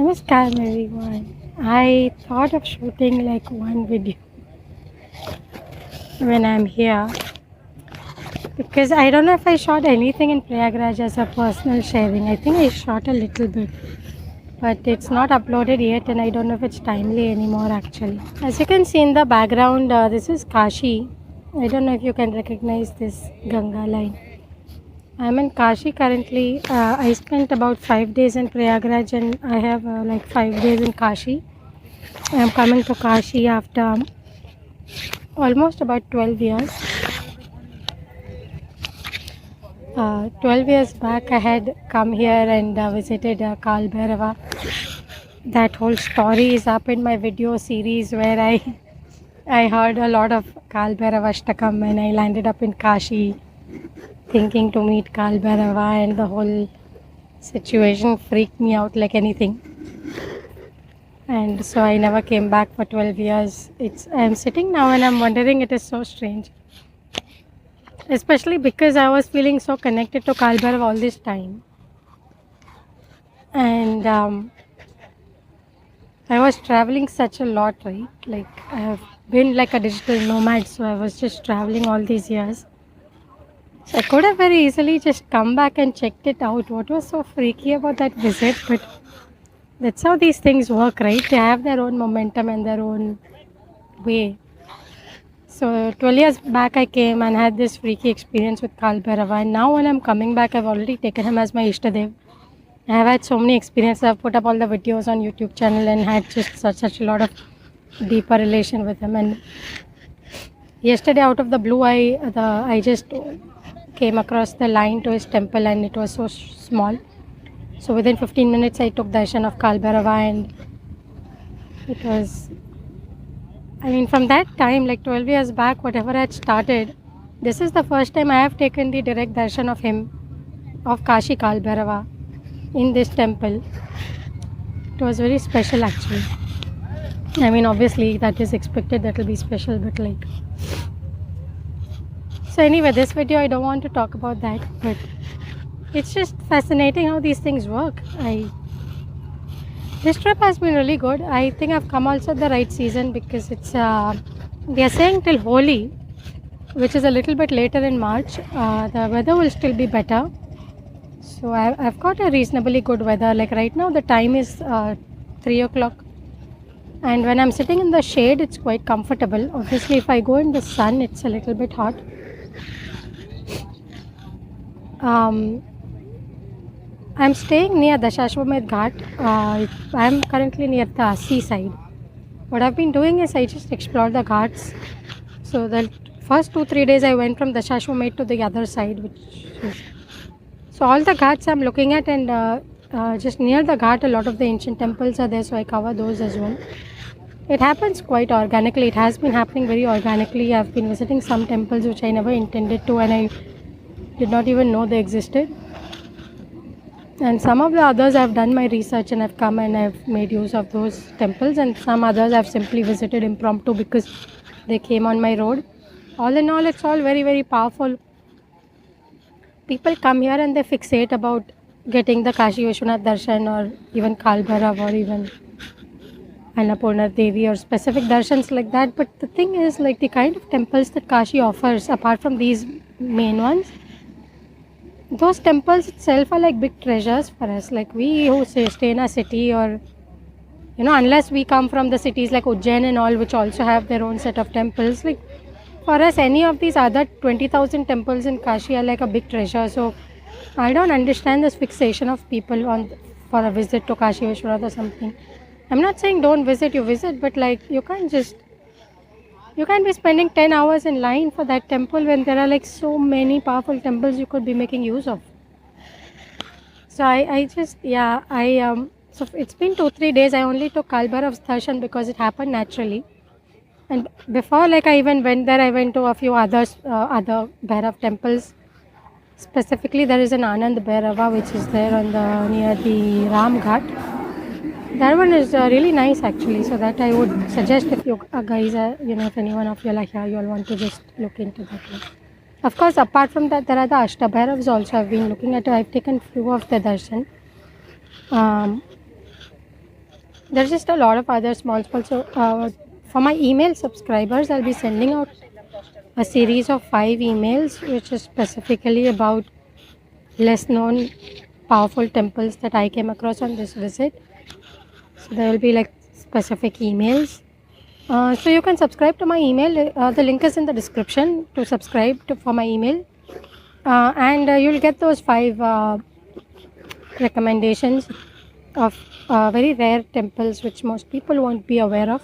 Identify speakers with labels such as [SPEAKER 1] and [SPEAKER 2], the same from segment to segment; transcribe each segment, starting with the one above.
[SPEAKER 1] Namaskar everyone. I thought of shooting like one video when I'm here because I don't know if I shot anything in Prayagraj as a personal sharing. I think I shot a little bit, but it's not uploaded yet and I don't know if it's timely anymore actually. As you can see in the background, this is Kashi. I don't know if you can recognize this Ganga line. I'm in Kashi currently. I spent about 5 days in Prayagraj and I have like 5 days in Kashi. I'm coming to Kashi after almost about 12 years. 12 years back I had come here and visited Kaal Bhairava. That whole story is up in my video series where I heard a lot of Kaal Bhairava Ashtakam and I landed up in Kashi thinking to meet Kaal Bhairava, and the whole situation freaked me out like anything. And so I never came back for 12 years. I'm sitting now and I'm wondering, it is so strange. Especially because I was feeling so connected to Kaal Bhairava all this time. And I was traveling such a lot, right? Like I have been like a digital nomad, so I was just traveling all these years. So I could have very easily just come back and checked it out. What was so freaky about that visit? But that's how these things work, right? They have their own momentum and their own way. So 12 years back I came and had this freaky experience with Kaal Bhairava, and now when I'm coming back I've already taken him as my Ishtadev. I have had so many experiences. I've put up all the videos on YouTube channel and had just such a lot of deeper relation with him. And yesterday out of the blue I just came across the line to his temple and it was so small. So within 15 minutes I took darshan of Kaal Bhairava, and it was, I mean, from that time, like 12 years back, whatever I had started, this is the first time I have taken the direct darshan of him, of Kashi Kaal Bhairava, in this temple. It was very special actually. I mean, obviously that is expected, that will be special, but like... So anyway, this video I don't want to talk about that, but it's just fascinating how these things work. This trip has been really good. I think I've come also at the right season because it's they are saying till Holi, which is a little bit later in March. The weather will still be better. So I've got a reasonably good weather. Like right now the time is 3 o'clock, and when I'm sitting in the shade it's quite comfortable. Obviously if I go in the sun it's a little bit hot. I'm staying near Dashashwamedh Ghat. I'm currently near the seaside. What I've been doing is I just explore the ghats. So the first 2-3 days I went from Dashashwamedh to the other side, which is... So all the ghats I'm looking at, and just near the ghat a lot of the ancient temples are there, so I cover those as well. It happens quite organically. It has been happening very organically. I've been visiting some temples which I never intended to, and I did not even know they existed. And some of the others I've done my research and I've come and I've made use of those temples, and some others I've simply visited impromptu because they came on my road. All in all, it's all very, very powerful. People come here and they fixate about getting the Kashi Vishwanath Darshan or even Kaal Bhairava or even Annapurna Devi or specific darshans like that. But the thing is, like, the kind of temples that Kashi offers, apart from these main ones, those temples itself are like big treasures for us. Like we who stay in a city, or you know, unless we come from the cities like Ujjain and all, which also have their own set of temples, like for us any of these other 20,000 temples in Kashi are like a big treasure. So I don't understand this fixation of people for a visit to Kashi Vishwanath or something. I'm not saying don't visit, you visit, but like you can't be spending 10 hours in line for that temple when there are like so many powerful temples you could be making use of. So so it's been 2-3 days. I only took Kaal Bhairav's darshan because it happened naturally. And before, like, I even went there, I went to a few other Bhairav temples. Specifically, there is an Ananda Bhairava which is there near the Ram Ghat. That one is really nice actually, so that I would suggest if you guys if anyone of you are here, you all want to just look into that one. Of course, apart from that, there are the Ashtabhairavs also I've been looking at. I've taken few of the darshan. There's just a lot of other small. So for my email subscribers, I'll be sending out a series of 5 emails, which is specifically about less known powerful temples that I came across on this visit. So there will be like specific emails. So you can subscribe to my email. The link is in the description to subscribe to for my email, and you'll get those 5 recommendations of very rare temples which most people won't be aware of.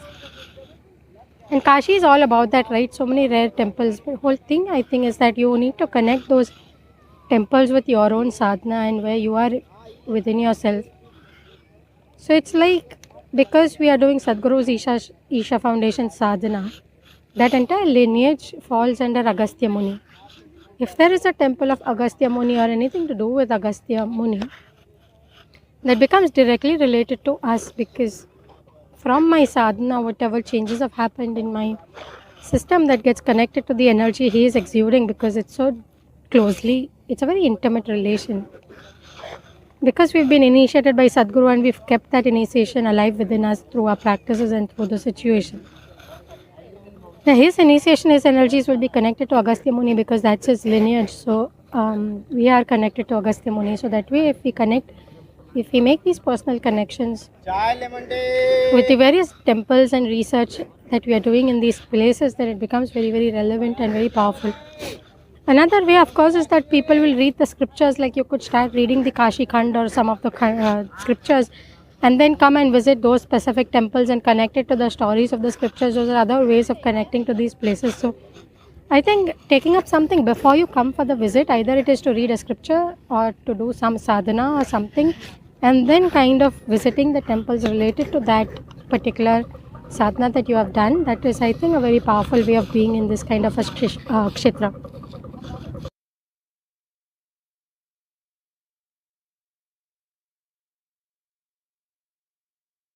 [SPEAKER 1] And Kashi is all about that, right? So many rare temples. The whole thing I think is that you need to connect those temples with your own sadhana and where you are within yourself. So it's like because we are doing Sadhguru's Isha Foundation sadhana, that entire lineage falls under Agastya Muni. If there is a temple of Agastya Muni or anything to do with Agastya Muni, that becomes directly related to us, because from my sadhana, whatever changes have happened in my system, that gets connected to the energy he is exuding, because it's so closely, it's a very intimate relation. Because we've been initiated by Sadhguru and we've kept that initiation alive within us through our practices and through the situation. Now, his initiation, his energies will be connected to Agastya Muni because that's his lineage. So we are connected to Agastya Muni. So that way, if we make these personal connections with the various temples and research that we are doing in these places, then it becomes very, very relevant and very powerful. Another way, of course, is that people will read the scriptures. Like you could start reading the Kashi Khand or some of the scriptures, and then come and visit those specific temples and connect it to the stories of the scriptures. Those are other ways of connecting to these places. So I think taking up something before you come for the visit, either it is to read a scripture or to do some sadhana or something, and then kind of visiting the temples related to that particular sadhana that you have done. That is, I think, a very powerful way of being in this kind of a kshetra.